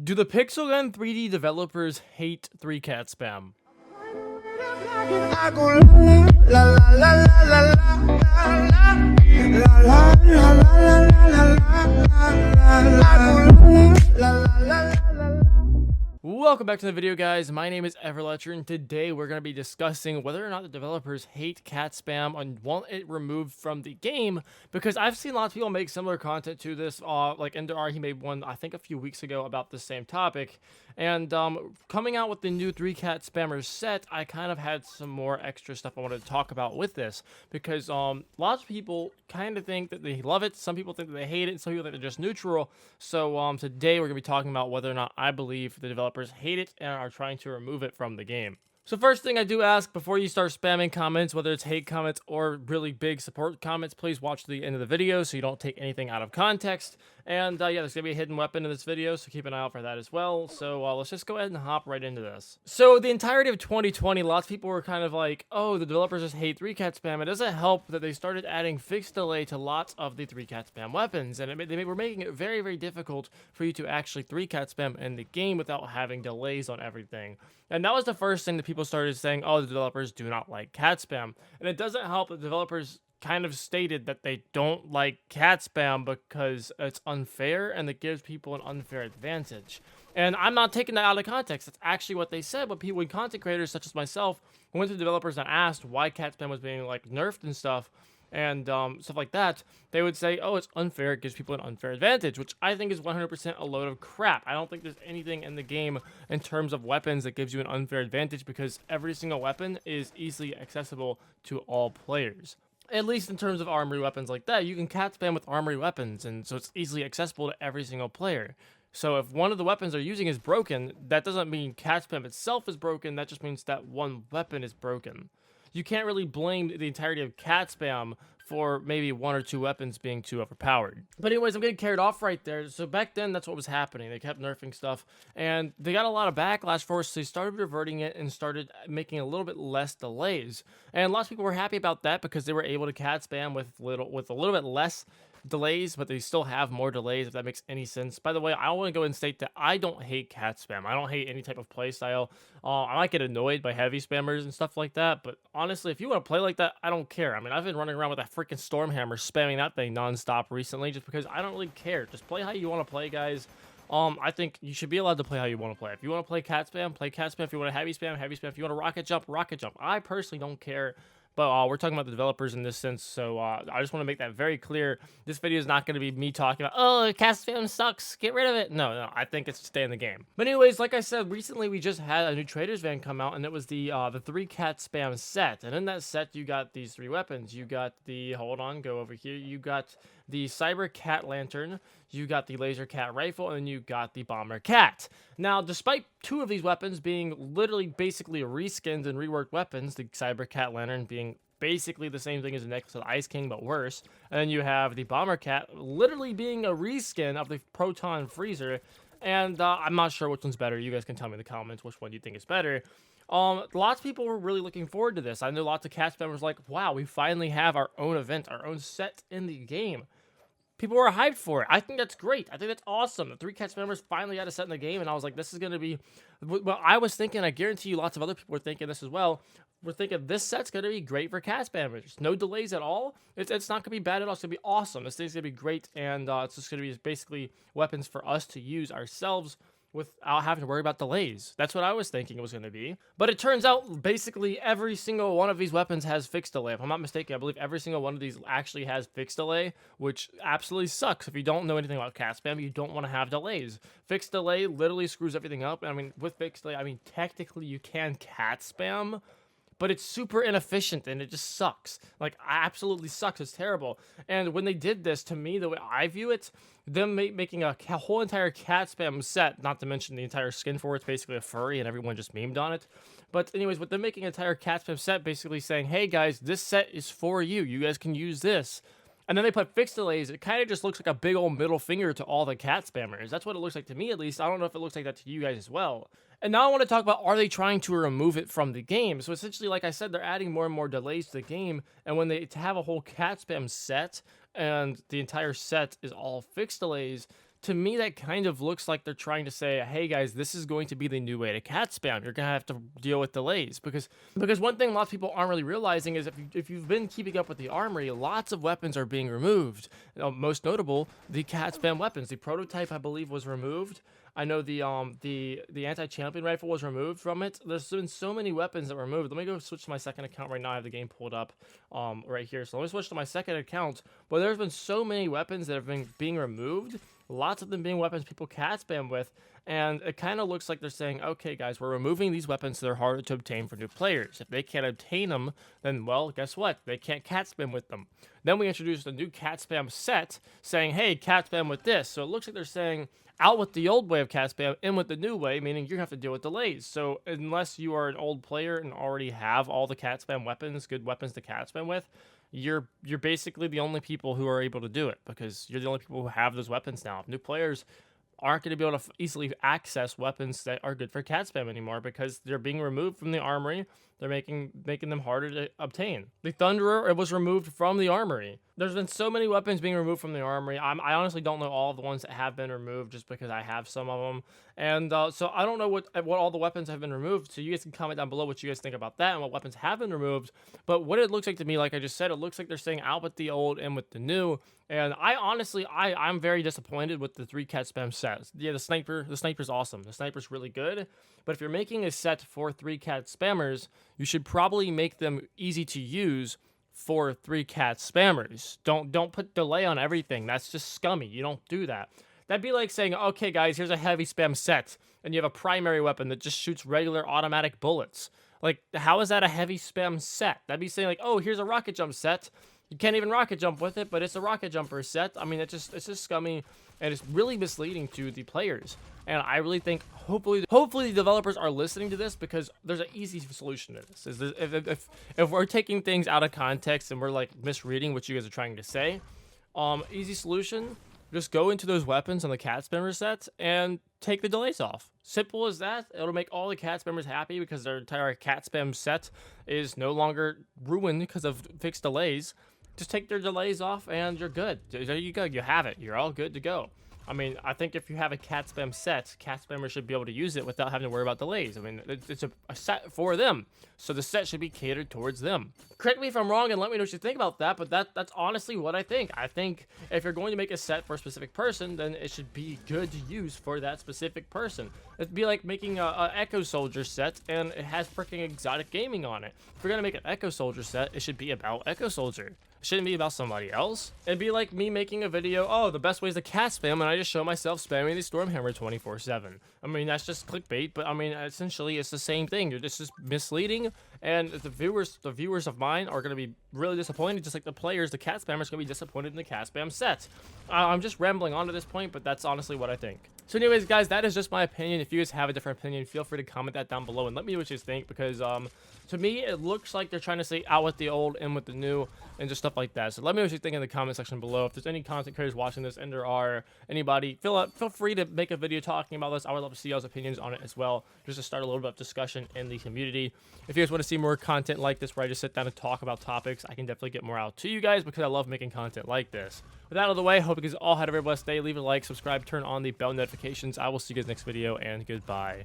Do the Pixel Gun 3D developers hate 3-cat spam? I go la la la la la la la la la la la la. Welcome back to the video, guys. My name is Everletcher, and today we're going to be discussing whether or not the developers hate cat spam and want it removed from the game, because I've seen lots of people make similar content to this. Like Ender, he made one, I think, a few weeks ago about the same topic. And coming out with the new 3-cat spammers set, I kind of had some more extra stuff I wanted to talk about with this, because lots of people kind of think that they love it, some people think that they hate it, and some people think they're just neutral. So today we're going to be talking about whether or not I believe the developers hate it and are trying to remove it from the game. So first thing I do ask before you start spamming comments, whether it's hate comments or really big support comments, please watch the end of the video so you don't take anything out of context. And yeah, there's going to be a hidden weapon in this video, so keep an eye out for that as well. So let's just go ahead and hop right into this. So the entirety of 2020, lots of people were kind of like, oh, the developers just hate 3-cat spam. It doesn't help that they started adding fixed delay to lots of the 3-cat spam weapons, and they were making it very, very difficult for you to actually 3-cat spam in the game without having delays on everything. And that was the first thing that people started saying, oh, the developers do not like cat spam. And it doesn't help that developers kind of stated that they don't like cat spam because it's unfair and it gives people an unfair advantage. And I'm not taking that out of context. That's actually what they said. But people, content creators such as myself, went to developers and asked why cat spam was being like nerfed and stuff, and stuff like that, they would say, oh, it's unfair, it gives people an unfair advantage, which I think is 100% a load of crap. I don't think there's anything in the game in terms of weapons that gives you an unfair advantage, because every single weapon is easily accessible to all players. At least in terms of armory weapons like that, you can cat spam with armory weapons, and so it's easily accessible to every single player. So if one of the weapons they're using is broken, that doesn't mean cat spam itself is broken, that just means that one weapon is broken. You can't really blame the entirety of cat spam for maybe one or two weapons being too overpowered. But anyways, I'm getting carried off right there. So back then, that's what was happening. They kept nerfing stuff, and they got a lot of backlash for it, so they started reverting it and started making a little bit less delays. And lots of people were happy about that because they were able to cat spam with a little bit less delays, but they still have more delays, if that makes any sense. By the way, I want to go and state that I don't hate cat spam. I don't hate any type of play style. I might get annoyed by heavy spammers and stuff like that, but honestly, if you want to play like that, I don't care. I mean, I've been running around with that freaking Stormhammer spamming that thing nonstop recently just because I don't really care. Just play how you want to play, guys. I think you should be allowed to play how you want to play. If you want to play cat spam, play cat spam. If you want to heavy spam, heavy spam. If you want to rocket jump, rocket jump. I personally don't care. But we're talking about the developers in this sense, so I just want to make that very clear. This video is not going to be me talking about, oh, cat spam sucks, get rid of it. No, I think it's to stay in the game. But anyways, like I said, recently we just had a new Trader's van come out, and it was the 3-cat spam set. And in that set, you got these 3 weapons. You got the, hold on, go over here. You got the Cyber Cat Lantern, you got the Laser Cat Rifle, and then you got the Bomber Cat. Now, despite 2 of these weapons being literally basically reskinned and reworked weapons, the Cyber Cat Lantern being basically the same thing as the Necklace of the Ice King, but worse, and then you have the Bomber Cat literally being a reskin of the Proton Freezer, and I'm not sure which one's better. You guys can tell me in the comments which one you think is better. Lots of people were really looking forward to this. I know lots of cat spammers like, wow, we finally have our own event, our own set in the game. People were hyped for it. I think that's great. I think that's awesome. The 3-cat spammers finally got a set in the game, and I was like, this is going to be... Well, I was thinking, I guarantee you lots of other people were thinking this as well. We're thinking this set's going to be great for cat spammers. No delays at all. It's not going to be bad at all. It's going to be awesome. This thing's going to be great, and it's just going to be basically weapons for us to use ourselves without having to worry about delays. That's what I was thinking it was going to be. But it turns out basically every single one of these weapons has fixed delay. If I'm not mistaken, I believe every single one of these actually has fixed delay, which absolutely sucks. If you don't know anything about cat spam, you don't want to have delays. Fixed delay literally screws everything up. I mean, with fixed delay, I mean, technically you can cat spam, but it's super inefficient and it just sucks. Like, absolutely sucks. It's terrible. And when they did this, to me, the way I view it, them making a whole entire cat spam set, not to mention the entire skin for it's basically a furry and everyone just memed on it. But anyways, with them making an entire cat spam set, basically saying, hey guys, this set is for you. You guys can use this. And then they put fixed delays. It kind of just looks like a big old middle finger to all the cat spammers. That's what it looks like to me, at least. I don't know if it looks like that to you guys as well. And now I want to talk about, are they trying to remove it from the game? So essentially, like I said, they're adding more and more delays to the game. And when they have a whole cat spam set, and the entire set is all fixed delays, to me, that kind of looks like they're trying to say, hey guys, this is going to be the new way to cat spam. You're gonna have to deal with delays because one thing lots of people aren't really realizing is if you've been keeping up with the armory, lots of weapons are being removed. Most notable, the cat spam weapons. The prototype, I believe, was removed. I know the anti-champion rifle was removed from it. There's been so many weapons that were removed. Let me go switch to my second account right now. I have the game pulled up right here. So let me switch to my second account. But there's been so many weapons that have been being removed. Lots of them being weapons people cat spam with, and it kind of looks like they're saying, okay guys, we're removing these weapons so they're harder to obtain for new players. If they can't obtain them, then well, guess what? They can't cat spam with them. Then we introduced a new cat spam set saying, hey, cat spam with this. So it looks like they're saying, out with the old way of cat spam, in with the new way, meaning you're gonna have to deal with delays. So unless you are an old player and already have all the cat spam weapons, good weapons to cat spam with, you're basically the only people who are able to do it because you're the only people who have those weapons now. New players aren't going to be able to easily access weapons that are good for cat spam anymore because they're being removed from the armory. They're making them harder to obtain. The Thunderer, it was removed from the armory. There's been so many weapons being removed from the armory. I honestly don't know all of the ones that have been removed just because I have some of them. And so I don't know what all the weapons have been removed. So you guys can comment down below what you guys think about that and what weapons have been removed. But what it looks like to me, like I just said, it looks like they're saying out with the old and with the new. And I honestly, I'm very disappointed with the 3 cat spam sets. Yeah, the sniper's awesome. The sniper's really good. But if you're making a set for 3 cat spammers, you should probably make them easy to use for 3 cat spammers. Don't put delay on everything. That's just scummy. You don't do that. That'd be like saying, okay guys, here's a heavy spam set, and you have a primary weapon that just shoots regular automatic bullets. Like, how is that a heavy spam set? That'd be saying like, oh, here's a rocket jump set. You can't even rocket jump with it, but it's a rocket jumper set. I mean, it's just scummy, and it's really misleading to the players. And I really think, hopefully the developers are listening to this because there's an easy solution to this. If we're taking things out of context and we're like misreading what you guys are trying to say, easy solution, just go into those weapons on the cat spammer sets and take the delays off. Simple as that. It'll make all the cat spammers happy because their entire cat spam set is no longer ruined because of fixed delays. Just take their delays off and you're good. There you go. You have it. You're all good to go. I mean, I think if you have a cat spam set, cat spammers should be able to use it without having to worry about delays. I mean, it's a set for them, so the set should be catered towards them. Correct me if I'm wrong and let me know what you think about that, but that's honestly what I think. I think if you're going to make a set for a specific person, then it should be good to use for that specific person. It'd be like making a Echo Soldier set, and it has freaking exotic gaming on it. If you're going to make an Echo Soldier set, it should be about Echo Soldier. It shouldn't be about somebody else. It'd be like me making a video, oh, the best way is to cat spam, and I just show myself spamming the Stormhammer 24/7. I mean, that's just clickbait, but I mean, essentially, it's the same thing. It's just misleading, and the viewers of mine are going to be really disappointed, just like the players, the cat spammers, going to be disappointed in the cat spam set. I'm just rambling on to this point, but that's honestly what I think. So anyways, guys, that is just my opinion. If you guys have a different opinion, feel free to comment that down below and let me know what you think, because to me, it looks like they're trying to say out with the old, in with the new, and just stuff like that. So let me know what you think in the comment section below. If there's any content creators watching this and there are anybody, feel free to make a video talking about this. I would love to see y'all's opinions on it as well, just to start a little bit of discussion in the community. If you guys want to see more content like this where I just sit down and talk about topics, I can definitely get more out to you guys because I love making content like this. With that out of the way, hope you guys all had a very blessed day. Leave a like, subscribe, turn on the bell notifications. I will see you guys next video, and goodbye.